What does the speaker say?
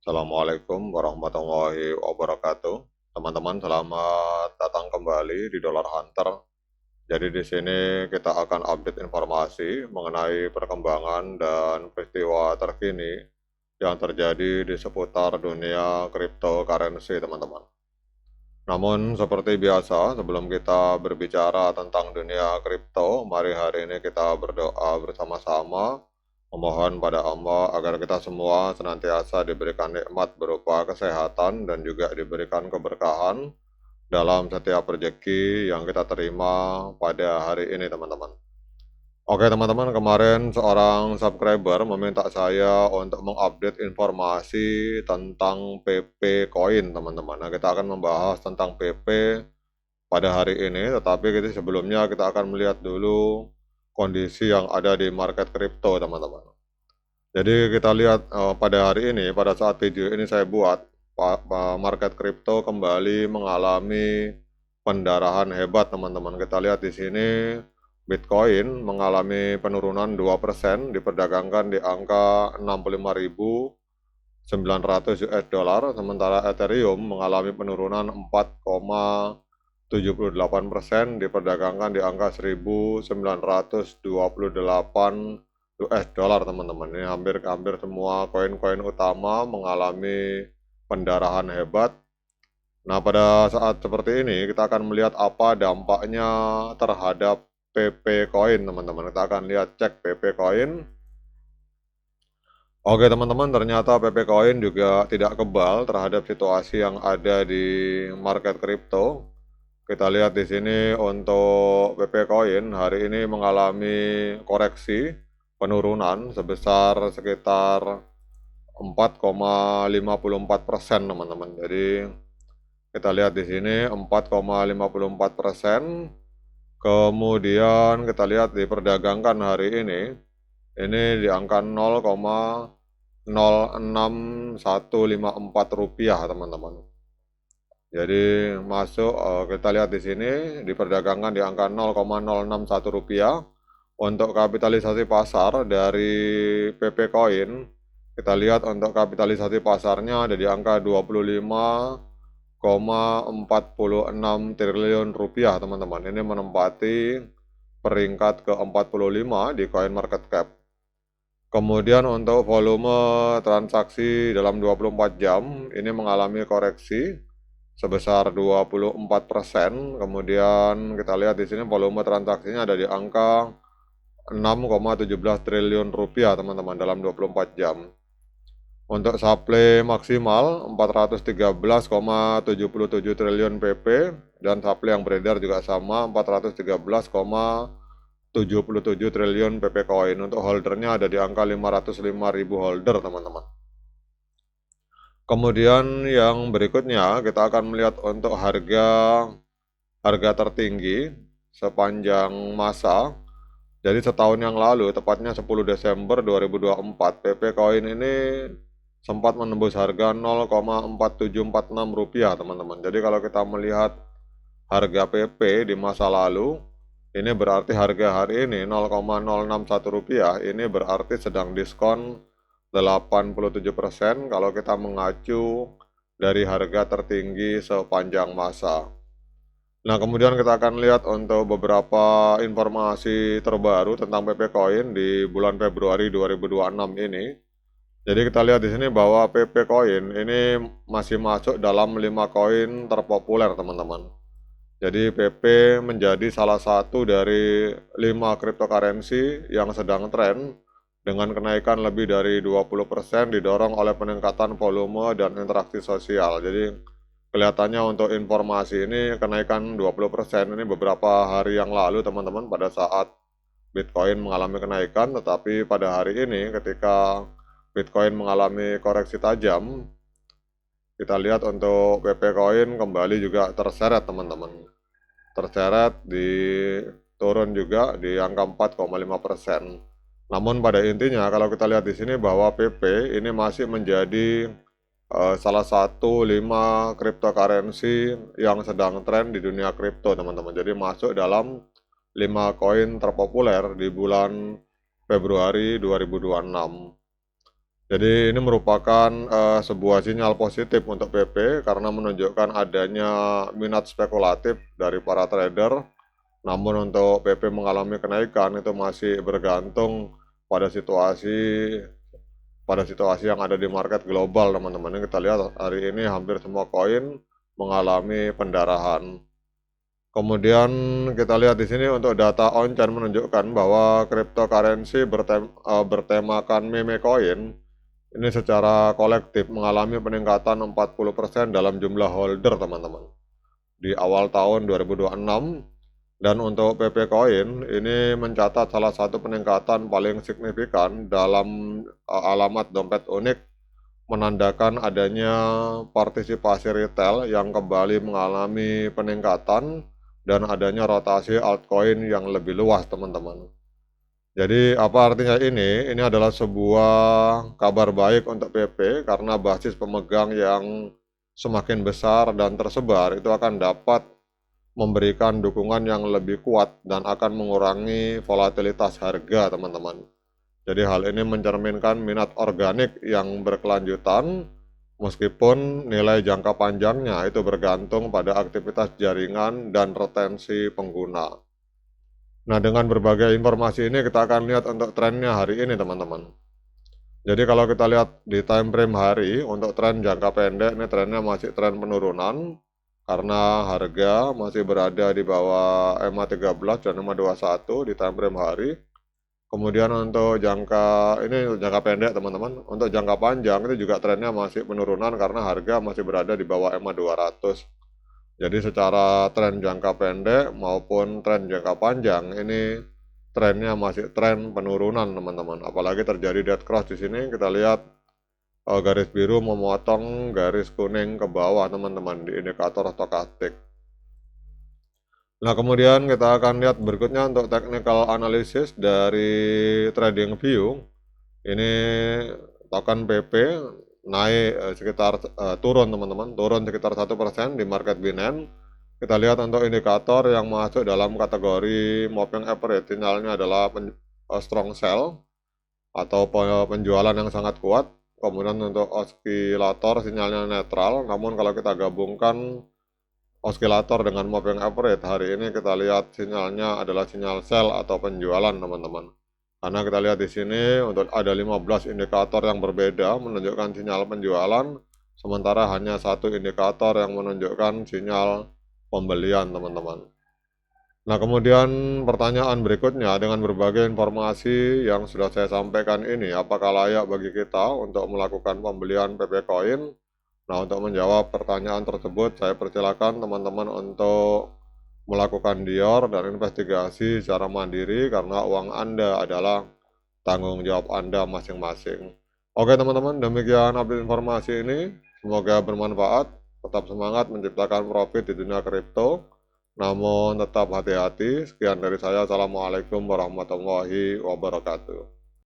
Assalamualaikum warahmatullahi wabarakatuh. Teman-teman, selamat datang kembali di Dollar Hunter. Jadi di sini kita akan update informasi mengenai perkembangan dan peristiwa terkini yang terjadi di seputar dunia cryptocurrency, teman-teman. Namun seperti biasa, sebelum kita berbicara tentang dunia kripto, mari hari ini kita berdoa bersama-sama, memohon pada Allah agar kita semua senantiasa diberikan nikmat berupa kesehatan dan juga diberikan keberkahan dalam setiap rezeki yang kita terima pada hari ini, teman-teman. Oke teman-teman, kemarin seorang subscriber meminta saya untuk mengupdate informasi tentang PP Coin, teman-teman. Nah, kita akan membahas tentang PP pada hari ini, tetapi sebelumnya kita akan melihat dulu kondisi yang ada di market kripto, teman-teman. Jadi kita lihat pada hari ini, pada saat video ini saya buat, market kripto kembali mengalami pendarahan hebat, teman-teman. Kita lihat di sini Bitcoin mengalami penurunan 2%, diperdagangkan di angka 65.900 US dollar, sementara Ethereum mengalami penurunan 4,78%, diperdagangkan di angka 1.928 US dollar, teman-teman. Ini hampir semua koin-koin utama mengalami pendarahan hebat. Nah, pada saat seperti ini kita akan melihat apa dampaknya terhadap PP Coin, teman-teman. Kita akan lihat cek PP Coin. Oke teman-teman, ternyata PP Coin juga tidak kebal terhadap situasi yang ada di market kripto. Kita lihat di sini untuk PP Coin hari ini mengalami koreksi penurunan sebesar sekitar 4,54%, teman-teman. Jadi kita lihat di sini 4,54%. Kemudian kita lihat diperdagangkan hari ini di angka 0,06154 rupiah, teman-teman. Jadi masuk, kita lihat di sini diperdagangkan di angka 0,061 rupiah. Untuk kapitalisasi pasar dari PP Coin, kita lihat untuk kapitalisasi pasarnya ada di angka 25,46 triliun rupiah, teman-teman. Ini menempati peringkat ke-45 di CoinMarketCap. Kemudian untuk volume transaksi dalam 24 jam ini mengalami koreksi sebesar 24%. Kemudian kita lihat di sini volume transaksinya ada di angka 6,17 triliun rupiah, teman-teman, dalam 24 jam. Untuk supply maksimal 413,77 triliun PP dan supply yang beredar juga sama 413,77 triliun PP Coin. Untuk holdernya ada di angka 505.000 holder, teman-teman. Kemudian yang berikutnya kita akan melihat untuk harga tertinggi sepanjang masa. Jadi setahun yang lalu, tepatnya 10 Desember 2024, PP Coin ini sempat menembus harga 0,4746 rupiah, teman-teman. Jadi kalau kita melihat harga PP di masa lalu, ini berarti harga hari ini 0,061 rupiah, ini berarti sedang diskon 87% kalau kita mengacu dari harga tertinggi sepanjang masa. Nah, kemudian kita akan lihat untuk beberapa informasi terbaru tentang PP Coin di bulan Februari 2026 ini. Jadi kita lihat di sini bahwa PP Coin ini masih masuk dalam 5 koin terpopuler, teman-teman. Jadi PP menjadi salah satu dari 5 cryptocurrency yang sedang tren dengan kenaikan lebih dari 20% didorong oleh peningkatan volume dan interaksi sosial. Jadi kelihatannya untuk informasi ini kenaikan 20% ini beberapa hari yang lalu, teman-teman, pada saat Bitcoin mengalami kenaikan, tetapi pada hari ini ketika Bitcoin mengalami koreksi tajam, kita lihat untuk PP Coin kembali juga terseret, teman-teman. Terseret turun juga di angka 4,5%. Namun pada intinya kalau kita lihat di sini bahwa PP ini masih menjadi salah satu 5 cryptocurrency yang sedang tren di dunia kripto, teman-teman. Jadi masuk dalam 5 koin terpopuler di bulan Februari 2026. Jadi ini merupakan sebuah sinyal positif untuk PP karena menunjukkan adanya minat spekulatif dari para trader. Namun untuk PP mengalami kenaikan itu masih bergantung pada situasi yang ada di market global, teman-teman. Ini kita lihat hari ini hampir semua koin mengalami pendarahan. Kemudian kita lihat di sini untuk data on-chain menunjukkan bahwa cryptocurrency bertemakan meme coin ini secara kolektif mengalami peningkatan 40% dalam jumlah holder, teman-teman, di awal tahun 2026. Dan untuk PP Coin ini mencatat salah satu peningkatan paling signifikan dalam alamat dompet unik, menandakan adanya partisipasi retail yang kembali mengalami peningkatan dan adanya rotasi altcoin yang lebih luas, teman-teman. Jadi apa artinya ini? Ini adalah sebuah kabar baik untuk PP karena basis pemegang yang semakin besar dan tersebar itu akan dapat memberikan dukungan yang lebih kuat dan akan mengurangi volatilitas harga, teman-teman. Jadi hal ini mencerminkan minat organik yang berkelanjutan meskipun nilai jangka panjangnya itu bergantung pada aktivitas jaringan dan retensi pengguna. Nah, dengan berbagai informasi ini kita akan lihat untuk trennya hari ini, teman-teman. Jadi kalau kita lihat di time frame hari, untuk tren jangka pendek ini trennya masih tren penurunan karena harga masih berada di bawah EMA 13 dan EMA 21 di time frame hari. Kemudian untuk jangka pendek, teman-teman. Untuk jangka panjang itu juga trennya masih penurunan karena harga masih berada di bawah EMA 200. Jadi secara tren jangka pendek maupun tren jangka panjang ini trennya masih tren penurunan, teman-teman. Apalagi terjadi dead cross di sini, kita lihat garis biru memotong garis kuning ke bawah, teman-teman, di indikator stokastik. Nah, kemudian kita akan lihat berikutnya untuk technical analysis dari TradingView. Ini token PP naik turun, teman-teman, turun sekitar 1% di market Binance. Kita lihat untuk indikator yang masuk dalam kategori moving average, sinyalnya adalah strong sell atau penjualan yang sangat kuat. Kemudian untuk osilator sinyalnya netral, namun kalau kita gabungkan osilator dengan moving average, hari ini kita lihat sinyalnya adalah sinyal sell atau penjualan, teman-teman. Karena kita lihat di sini untuk ada 15 indikator yang berbeda menunjukkan sinyal penjualan, sementara hanya satu indikator yang menunjukkan sinyal pembelian, teman-teman. Nah, kemudian pertanyaan berikutnya, dengan berbagai informasi yang sudah saya sampaikan ini, apakah layak bagi kita untuk melakukan pembelian PP Coin? Nah, untuk menjawab pertanyaan tersebut, saya persilakan teman-teman untuk melakukan dior dan investigasi secara mandiri karena uang Anda adalah tanggung jawab Anda masing-masing. Oke, teman-teman, demikian update informasi ini. Semoga bermanfaat. Tetap semangat menciptakan profit di dunia kripto. Namun tetap hati-hati. Sekian dari saya. Assalamualaikum warahmatullahi wabarakatuh.